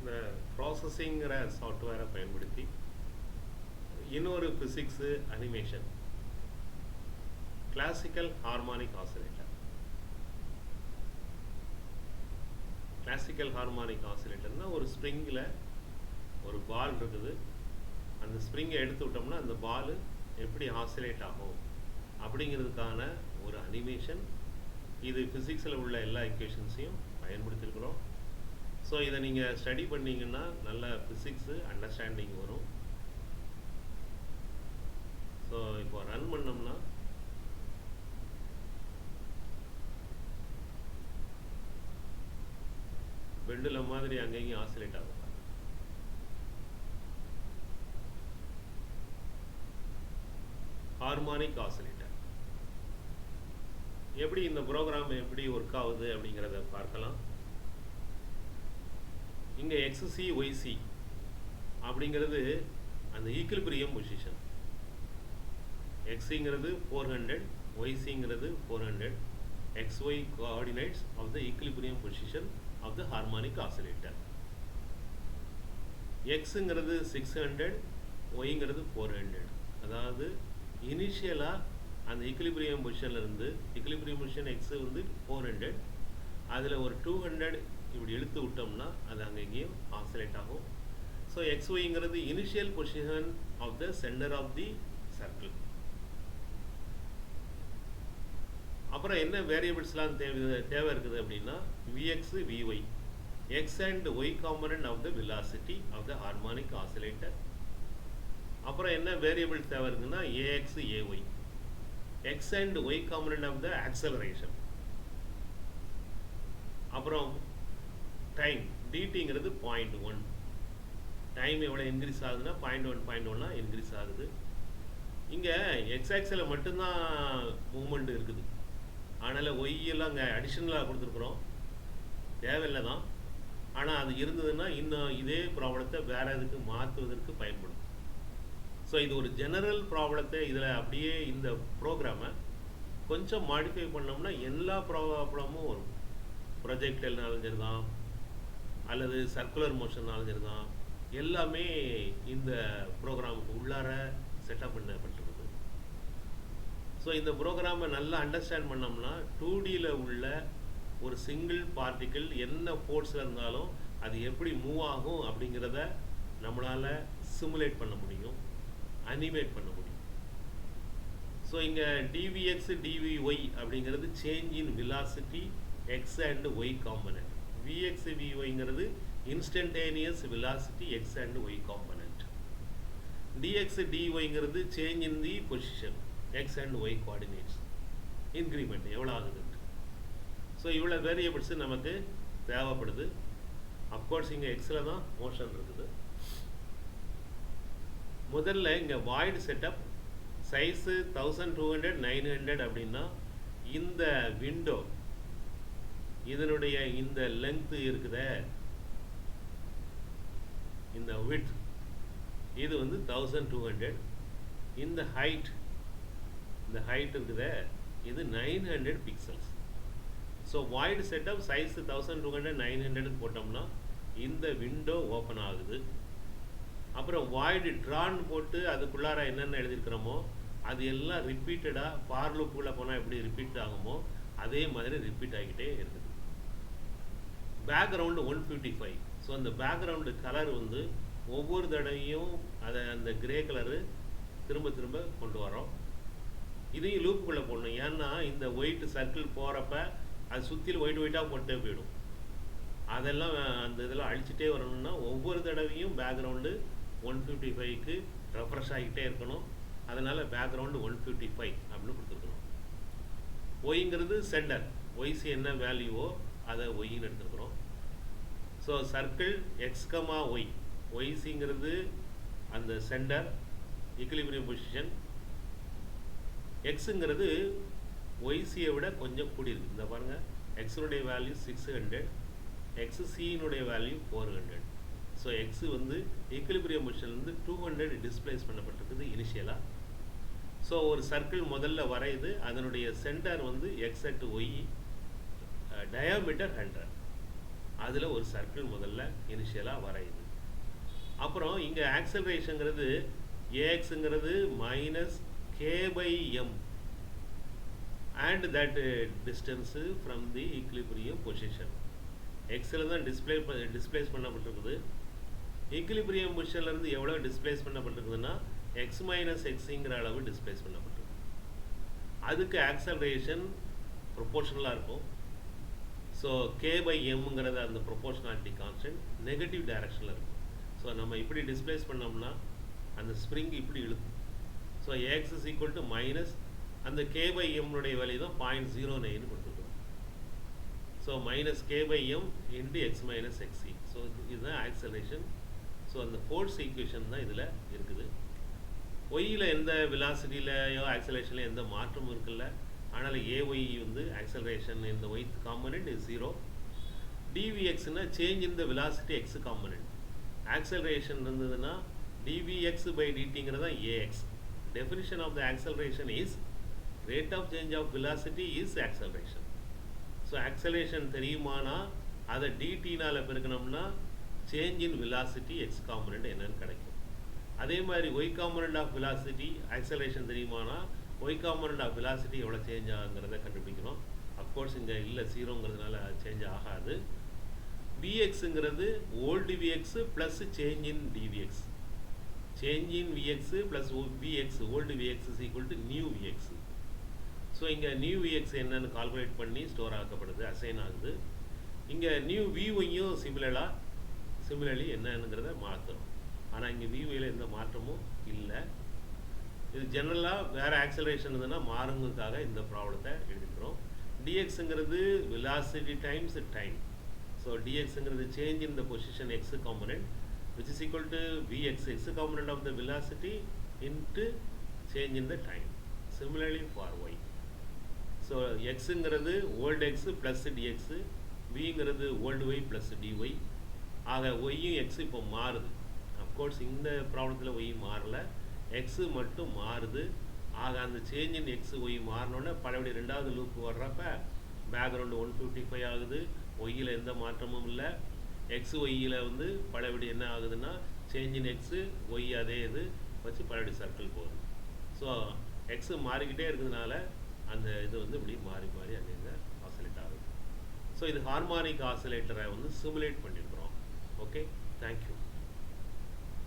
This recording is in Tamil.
இந்த ப்ராசஸிங்கிற சாஃப்ட்வேரை பயன்படுத்தி இன்னொரு physics animation classical harmonic oscillator. Classical harmonic ஆசிலேட்டர்னால் ஒரு ஸ்ப்ரிங்கில் ஒரு பால் இருக்குது. அந்த ஸ்ப்ரிங்கை எடுத்து விட்டோம்னா அந்த பால் எப்படி ஆசிலேட் ஆகும் அப்படிங்கிறதுக்கான ஒரு அனிமேஷன். இது ஃபிசிக்ஸில் உள்ள எல்லா எக்வேஷன்ஸையும் பயன்படுத்தியிருக்கிறோம். ஸோ இதை நீங்கள் ஸ்டடி பண்ணிங்கன்னா நல்ல ஃபிசிக்ஸு அண்டர்ஸ்டாண்டிங் வரும். ஸோ இப்போ ரன் பண்ணோம்னா பெண்டுலம் மாதிரி அங்கேயும் ஆசிலேட் ஆகும். ஹார்மானிக் ஆசிலேட்டர் எப்படி இந்த ப்ரோக்ராம் எப்படி ஒர்க் ஆகுது அப்படிங்கிறத பார்க்கலாம். இங்கே எக்ஸ்சி ஒய்சி அப்படிங்கிறது அந்த equilibrium position. எக்ஸுங்கிறது 400, ஒய்சிங்கிறது 400. XY coordinates of the equilibrium position of the harmonic oscillator. Xங்கிறது 600, Yங்கிறது 400. அதாவது இனிஷியலாக அந்த ஈக்குலிபிரியம் பொசிஷனில் இருந்து ஈக்குலிபிரியம் பொசிஷன் X வந்து 400, அதில் ஒரு 200 இப்படி இழுத்து விட்டோம்னா அது அங்கே எங்கேயும் ஆசிலேட் ஆகும். ஸோ XYங்கிறது initial position of the centre of the circle. அப்புறம் என்ன வேரியபிள்ஸ்லாம் தேவை இருக்குது அப்படின்னா Vx, Vy, X and Y component of the velocity of the harmonic oscillator. அப்புறம் என்ன வேரியபிள்ஸ் தேவை இருக்குன்னா Ax, Ay, X and Y component of the acceleration. அப்புறம் டைம் டிடிங்கிறது 0.1. டைம் எவ்வளோ இன்க்ரீஸ் ஆகுதுன்னா 0.1 இன்க்ரீஸ் ஆகுது. இங்கே எக்ஸ் ஆக்சில் மட்டும்தான் மூமெண்ட் இருக்குது. அதனால் ஒய்யெல்லாம் அங்கே அடிஷ்னலாக கொடுத்துருக்குறோம், தேவையில்லை தான். ஆனால் அது இருந்ததுன்னா இன்னும் இதே ப்ராப்ளத்தை வேறு எதுக்கு மாற்றுவதற்கு பயன்படும். ஸோ இது ஒரு ஜெனரல் ப்ராப்ளத்தை இதில் அப்படியே இந்த ப்ரோக்ராமை கொஞ்சம் மாடிஃபை பண்ணோம்னா எல்லா ப்ராப்ளமும் வரும். ப்ரொஜெக்டைல்னாலும் சரி தான், அல்லது சர்க்குலர் மோஷன்னாலும் சரி தான், எல்லாமே இந்த ப்ரோக்ராமுக்கு உள்ளார செட்டப் பண்ணப்பட்டிருக்குது. ஸோ இந்த ப்ரோக்ராமை நல்லா அண்டர்ஸ்டாண்ட் பண்ணோம்னா 2Dயில் உள்ள ஒரு சிங்கிள் பார்ட்டிக்கிள் என்ன ஃபோர்ஸில் இருந்தாலும் அது எப்படி மூவ் ஆகும் அப்படிங்கிறத நம்மளால் சிமுலேட் பண்ண முடியும், அனிமேட் பண்ண முடியும். ஸோ இங்கே dvx dvy அப்படிங்கிறது change in velocity X and Y component. vx vyங்கிறது instantaneous velocity X and Y component. dx dyங்கிறது change in the position X and Y coordinates, increment எவ்வளோ ஆகுது. ஸோ இவ்வளோ வேரியபிள்ஸு நமக்கு தேவைப்படுது. அஃப்கோர்ஸ் இங்கே எக்ஸில் தான் மோஷன் இருக்குது. முதல்ல இங்கே வாய்டு செட்டப் சைஸு 1200, 900 அப்படின்னா இந்த விண்டோ இதனுடைய இந்த லெங்க்த்து இருக்குத, இந்த விட்த் இது வந்து 1200. இந்த ஹைட் இருக்குத இது 900 pixels. So void setup size 1200, 900 போட்டோம்னா இந்த விண்டோ ஓப்பன் ஆகுது. அப்புறம் வாய்டு ட்ரான் போட்டு அதுக்குள்ளார என்னென்ன எழுதியிருக்கிறோமோ அது எல்லாம் ரிப்பீட்டடாக ஃபார் லூப்புக்குள்ளே போனால் எப்படி ரிப்பீட் ஆகுமோ அதே மாதிரி ரிப்பீட் ஆகிக்கிட்டே இருக்குது. பேக்ரவுண்டு 155. ஸோ அந்த பேக்ரவுண்டு கலர் வந்து ஒவ்வொரு தடவையும் அதை அந்த கிரே கலரு திரும்ப திரும்ப கொண்டு வரோம். இதையும் லூப்புக்குள்ளே போடணும். ஏன்னா இந்த ஒயிட் சர்க்கிள் போகிறப்ப அது சுற்றிலும் ஒயிட்டாக போட்டே போயிடும். அதெல்லாம் அந்த இதெல்லாம் அழிச்சிட்டே வரணும்னா ஒவ்வொரு தடவையும் பேக்ரவுண்டு 155க்கு ரெஃப்ரெஷ் ஆகிக்கிட்டே இருக்கணும். அதனால் பேக்ரவுண்டு 155 அப்படின்னு கொடுத்துருக்குறோம். ஒய்ங்கிறது சென்டர், ஒய்சி என்ன வேல்யூவோ அதை ஒய்ன்னு எடுத்துருக்குறோம். So circle X comma Y, ஒய்சிங்கிறது அந்த சென்டர் ஈக்குலிபிரியம் பொசிஷன், எக்ஸுங்கிறது ஒய்சியை விட கொஞ்சம் கூடியிருக்கு. இந்த பாருங்கள், எக்ஸினுடைய வேல்யூ 600, எக்ஸினுடைய வேல்யூ 400. ஸோ எக்ஸு வந்து ஈக்குலிபிரியம் பொசிஷன்லேருந்து 200 டிஸ்பிளேஸ் பண்ணப்பட்டிருக்குது இனிஷியலாக. ஸோ ஒரு சர்க்கிள் முதல்ல வரையுது, அதனுடைய சென்டர் வந்து எக்ஸ் அட் ஒய், டயாமீட்டர் 100. அதில் ஒரு சர்க்கிள் முதல்ல இனிஷியலாக வரையுது. அப்புறம் இங்கே ஆக்சலரேஷனுங்கிறது ஏஎக்ஸுங்கிறது minus K by M and that distance from the equilibrium position. எக்ஸில் தான் டிஸ்பிளேஸ் பண்ணப்பட்டிருக்குது. ஈக்குலிபிரியம் பொசிஷன்லேருந்து எவ்வளோ டிஸ்பிளேஸ் பண்ணப்பட்டிருக்குதுன்னா எக்ஸ் மைனஸ் எக்ஸுங்கிற அளவு டிஸ்பிளேஸ் பண்ணப்பட்டிருக்கு. அதுக்கு ஆக்சலரேஷன் ப்ரொபோர்ஷனலாக இருக்கும். ஸோ கே பை எம்ங்கிறது அந்த ப்ரொபோர்ஷனாலிட்டி கான்ஸ்டன்ட் நெகட்டிவ் டைரக்ஷனில் இருக்கும். ஸோ நம்ம இப்படி டிஸ்பிளேஸ் பண்ணோம்னா அந்த ஸ்ப்ரிங் இப்படி இழுக்கும். So a x is equal to minus அந்த கே பை எம்னுடைய வேல்யூ தான் 0.09 கொடுத்துருக்கோம். So minus K by M into x minus எக்ஸி. ஸோ இதுதான் ஆக்சலரேஷன். ஸோ அந்த ஃபோர்ஸ் ஈக்குவேஷன் தான் இதில் இருக்குது. ஒய்யில் எந்த விலாசிட்டிலையோ ஆக்சலரேஷனில் எந்த மாற்றமும் இருக்குல்ல. ஆனால் ஏஒய் வந்து ஆக்சலரேஷன் இந்த ஒய் காம்பனண்ட் இஸ் 0. டிவிஎக்ஸ்னா change in the velocity X component. Acceleration இருந்ததுன்னா டிவிஎக்ஸ் பை டிடிங்கிறது தான் A X. Definition of the acceleration is rate of change of velocity is acceleration. So acceleration தெரியுமானா அதை dtனால பெருக்கணும்னா change in velocity x component என்னன்னு கிடைக்கும். அதே மாதிரி y component of velocity acceleration தெரியுமானா y component of velocity எவ்வளோ சேஞ்ச் ஆகுங்கிறத கண்டுபிடிக்கணும். அஃப்கோர்ஸ் இங்கே இல்லை ஜீரோங்கிறதுனால சேஞ்ச் ஆகாது. vxங்கிறது old vx plus change in dvx. Change in vx plus vx old vx is equal to new vx. ஸோ இங்கே நியூ விஎக்ஸ் என்னன்னு கால்குலேட் பண்ணி ஸ்டோர் ஆக்கப்படுது, அசைன் ஆகுது. இங்கே நியூ விஒய்யும் சிமிலர்லி என்னங்கிறத மாற்றுறோம். ஆனால் இங்கே விஒயில் எந்த மாற்றமும் இல்லை. இது ஜென்ரலாக வேறு ஆக்சலரேஷன் இருந்ததுன்னா மாறுங்கிறதுக்காக இந்த ப்ராப்ளத்தை எழுதிக்கிறோம். டிஎக்ஸுங்கிறது வெலாசிட்டி டைம்ஸ் டைம். ஸோ டிஎக்ஸுங்கிறது change in the position X component which is equal to V X X component of the velocity into change in the time. Similarly for Y. So எக்ஸுங்கிறது ஓல்டு எக்ஸு ப்ளஸ் டிஎக்ஸு, விங்கிறது ஓல்டு ஒய் ப்ளஸ் டிஒய். ஆக ஒய்யும் எக்ஸு இப்போ மாறுது. அஃப்கோர்ஸ் இந்த ப்ராப்ளத்தில் ஒய் மாறலை, எக்ஸு மட்டும் மாறுது. ஆக அந்த சேஞ்ச் இன் எக்ஸு ஒய் மாறினோடனே பழையபடி ரெண்டாவது லூப் வர்றப்ப பேக்ரவுண்டு 155 ஆகுது. ஒய்யில் எந்த மாற்றமும் இல்லை. எக்ஸு ஒய்யில் வந்து பழையபடி என்ன ஆகுதுன்னா சேஞ்ச் இன் எக்ஸு ஒய் அதே இது வச்சு பழையபடி சர்க்கிள் போகுது. ஸோ எக்ஸு மாறிக்கிட்டே இருக்கிறதுனால அந்த இது வந்து இப்படி மாறி மாறி அங்கே ஆசிலேட் ஆகுது. ஸோ இது ஹார்மானிக் ஆசிலேட்டரை வந்து சிமுலேட் பண்ணியிருக்கிறோம். Okay, thank you.